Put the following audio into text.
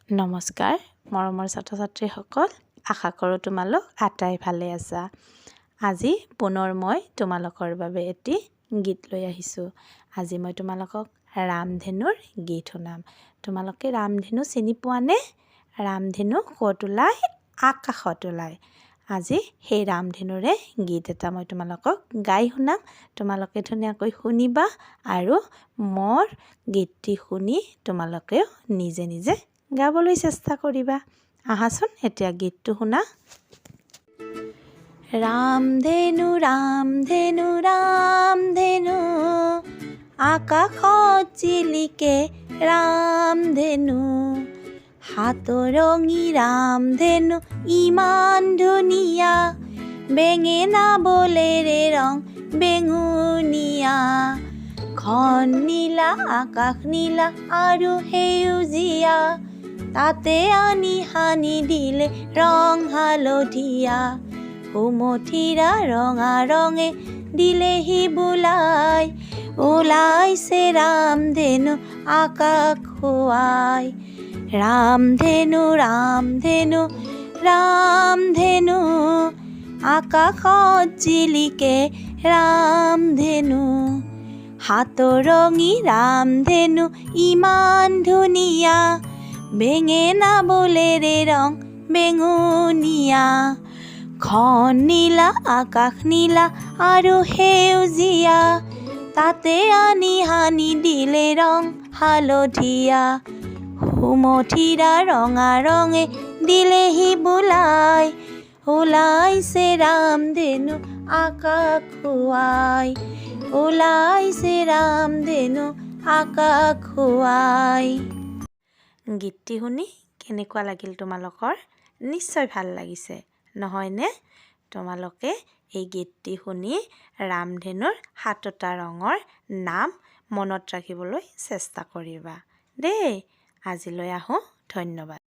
নমস্কাৰ মৰমৰ ছাত্ৰ ছাত্ৰীসকল, আশা কৰোঁ তোমালোক আটাই ভালে আছা। আজি পুনৰ মই তোমালোকৰ বাবে এটি গীত লৈ আহিছোঁ। আজি মই তোমালোকক ৰামধেনুৰ গীত শুনাম। তোমালোকে ৰামধেনু চিনি পোৱানে? ৰামধেনু ক'ত ওলায়? আকাশত ওলায়। আজি সেই ৰামধেনুৰে গীত এটা মই তোমালোকক গাই শুনাম। তোমালোকে ধুনীয়াকৈ শুনিবা আৰু মোৰ গীতটি শুনি তোমালোকেও নিজে নিজে গাবলৈ চেষ্টা কৰিবা। আহাচোন এতিয়া গীতটো শুনা। ৰামধেনু ৰামধেনু ৰামধেনু আকাশত জিলিকে ৰামধেনু, সাতৰঙী ৰামধেনু ইমান ধুনীয়া, বেঙেনা বলেৰে ৰং বেঙুনীয়া, ঘন নীলা আকাশ নীলা আৰু সেউজীয়া, তাতে আনি সানি দিলে ৰং হালধীয়া, সুমথিৰা ৰঙা ৰঙে দিলেহি বোলাই, ওলাইছে ৰামধেনু আকাশ খুৱাই। ৰামধেনু ৰামধেনু ৰামধেনু আকাশত জিলিকে ৰামধেনু, সাতৰঙী ৰামধেনু ইমান ধুনীয়া, বেঙেনা বলেৰে ৰং বেঙুনীয়া, ঘন নীলা আকাশ নীলা আৰু সেউজীয়া, তাতে আনি সানি দিলে ৰং হালধীয়া, সুমথিৰা ৰঙা ৰঙে দিলেহি বোলাই, ওলাইছে ৰামধেনু আকাশ খুৱাই, ওলাইছে ৰামধেনু আকাশ খুৱাই। গীতটি শুনি কেনেকুৱা লাগিল তোমালোকৰ? নিশ্চয় ভাল লাগিছে, নহয়নে? তোমালোকে এই গীতটি শুনি ৰামধেনুৰ 7টা ৰঙৰ নাম মনত ৰাখিবলৈ চেষ্টা কৰিবা দেই। আজিলৈ আহোঁ, ধন্যবাদ।